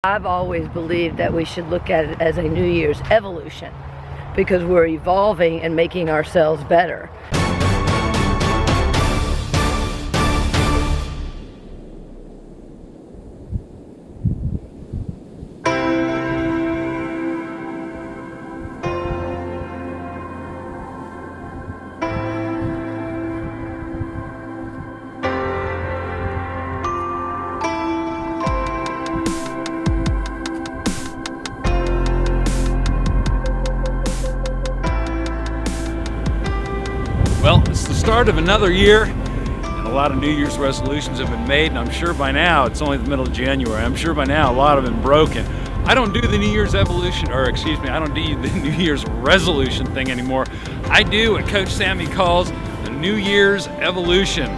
I've always believed that we should look at it as a New Year's evolution because we're evolving and making ourselves better. Well, it's the start of another year, and a lot of New Year's resolutions have been made, and I'm sure by now, it's only the middle of January, I'm sure by now a lot have been broken. I don't do the New Year's evolution, or excuse me, I don't do the New Year's resolution thing anymore. I do what Coach Sami calls the New Year's evolution.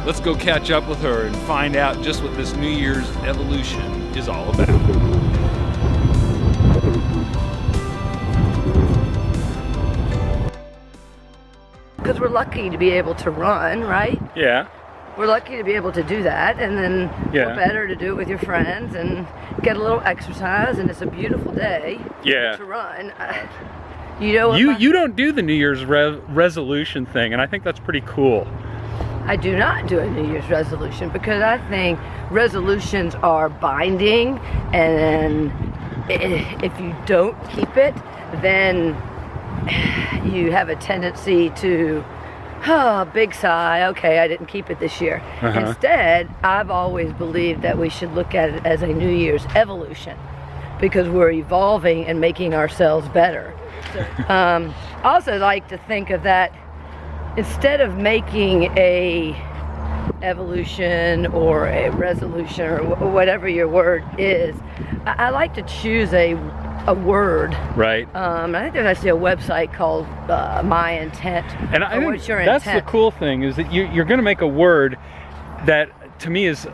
Let's go catch up with her and find out just what this New Year's evolution is all about. Because we're lucky to be able to run, right? Yeah. We're lucky to be able to do that, and then we're better to do it with your friends and get a little exercise, and it's a beautiful day to run. You don't do the New Year's resolution thing, and I think that's pretty cool. I do not do a New Year's resolution because I think resolutions are binding, and if you don't keep it, then you have a tendency to, big sigh, okay, I didn't keep it this year. Instead, I've always believed that we should look at it as a New Year's evolution because we're evolving and making ourselves better. I also like to think of that, instead of making a evolution or a resolution or whatever your word is, I like to choose a word. Right. I think there's actually a website called My Intent. And I think what's your that's intent? the cool thing, is that you're going to make a word that, to me, is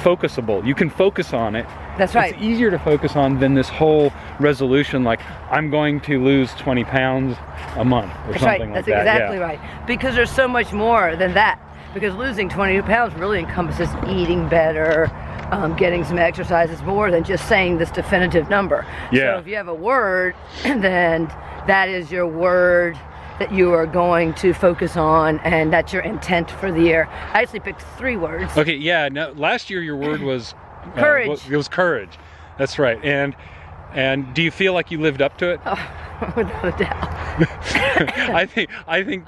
focusable. You can focus on it. That's right. It's easier to focus on than this whole resolution, like I'm going to lose 20 pounds a month or That's something right. like That's that. exactly right. Because there's so much more than that. Because losing 20 pounds really encompasses eating better, getting some exercise. It's more than just saying this definitive number. Yeah. So if you have a word, then that is your word that you are going to focus on, and that's your intent for the year. I actually picked 3 words. Okay, yeah. No, last year your word was courage. It was courage. That's right. And do you feel like you lived up to it? Oh, without a doubt. I think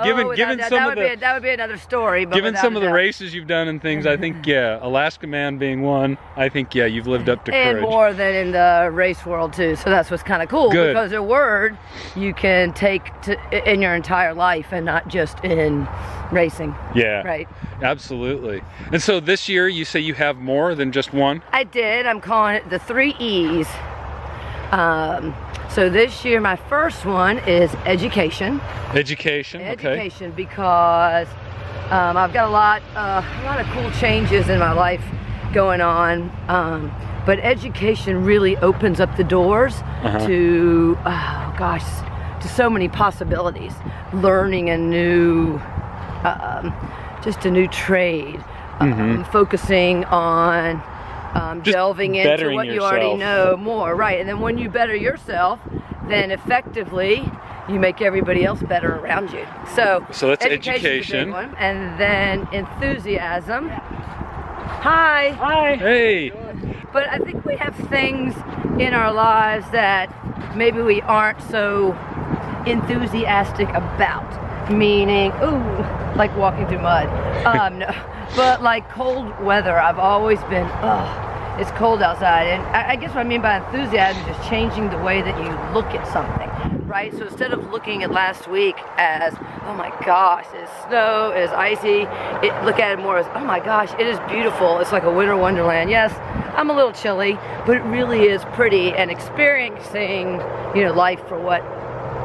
given some of the that would be another story. But given some of the races you've done and things, I think Alaska Man being one, I think you've lived up to courage. And more than in the race world too. So that's what's kind of cool. Good. Because a word you can take in your entire life and not just in racing. Yeah. Right. Absolutely. And so this year you say you have more than just one? I did. I'm calling it the 3 E's. So this year my first one is education. Education. Education, because I've got a lot of cool changes in my life going on, but education really opens up the doors to to so many possibilities. Learning a new just a new trade, focusing on delving into what you already know more, right? And then when you better yourself, then effectively you make everybody else better around you. So that's education. A big one. And then enthusiasm. Hi. Hi. Hey. But I think we have things in our lives that maybe we aren't so enthusiastic about. Meaning, like walking through mud. No. But like cold weather, I've always been, it's cold outside. And I guess what I mean by enthusiasm is just changing the way that you look at something, right? So instead of looking at last week as, oh my gosh, it's snow, it's icy, look at it more as, oh my gosh, it is beautiful. It's like a winter wonderland. Yes, I'm a little chilly, but it really is pretty, and experiencing, life for what,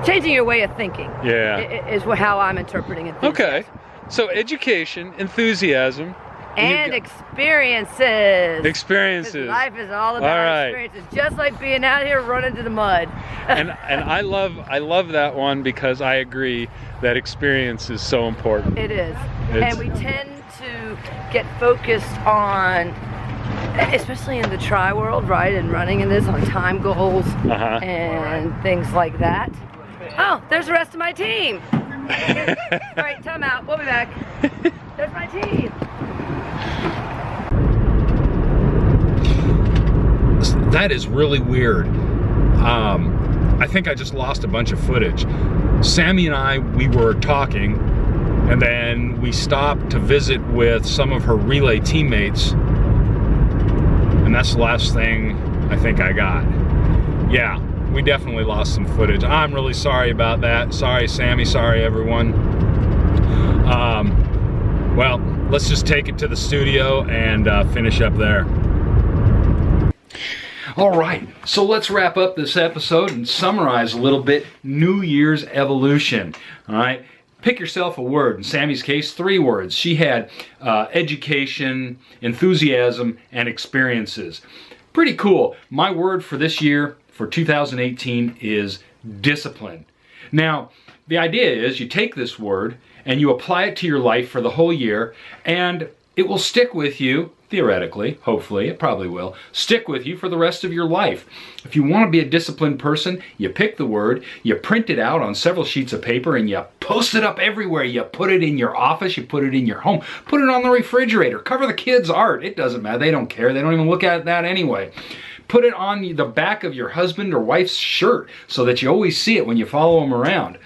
changing your way of thinking is how I'm interpreting it. Okay. So education, enthusiasm, and experiences. Experiences. Life is all about experiences, just like being out here running through the mud. and I love that one, because I agree that experience is so important. It is. And we tend to get focused on especially in the tri world, right? And running in this on time goals Uh-huh. and things like that. Oh, there's the rest of my team. All right, time out. We'll be back. There's my team. That is really weird. I think I just lost a bunch of footage. Sami and I, we were talking, and then we stopped to visit with some of her relay teammates, and that's the last thing I think I got. Yeah, we definitely lost some footage. I'm really sorry about that. Sorry, Sami. Sorry, everyone. Well, let's just take it to the studio and finish up there. All right, so let's wrap up this episode and summarize a little bit New Year's evolution. All right, pick yourself a word. In Sami's case, 3 words. She had education, enthusiasm, and experiences. Pretty cool. My word for this year, for 2018, is discipline. Now, the idea is you take this word and you apply it to your life for the whole year, and it will stick with you, theoretically, hopefully, it probably will, stick with you for the rest of your life. If you want to be a disciplined person, you pick the word, you print it out on several sheets of paper, and you post it up everywhere. You put it in your office, you put it in your home, put it on the refrigerator, cover the kids' art. It doesn't matter. They don't care. They don't even look at that anyway. Put it on the back of your husband or wife's shirt so that you always see it when you follow them around.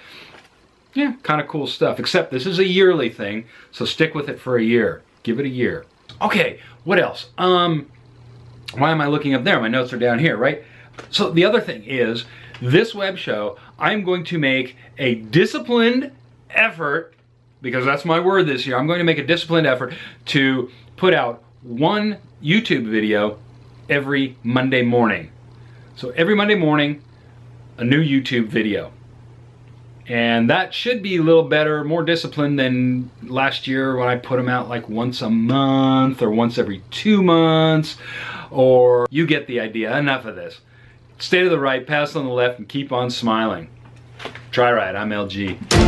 Yeah, kind of cool stuff, except this is a yearly thing, so stick with it for a year. Give it a year. Okay, what else? Why am I looking up there? My notes are down here, right? So the other thing is, this web show, I'm going to make a disciplined effort, because that's my word this year, I'm going to make a disciplined effort to put out 1 YouTube video every Monday morning. So every Monday morning, a new YouTube video. And that should be a little better, more disciplined than last year when I put them out like once a month or once every 2 months, or you get the idea. Enough of this. Stay to the right, pass on the left, and keep on smiling. TriRiot, I'm LG.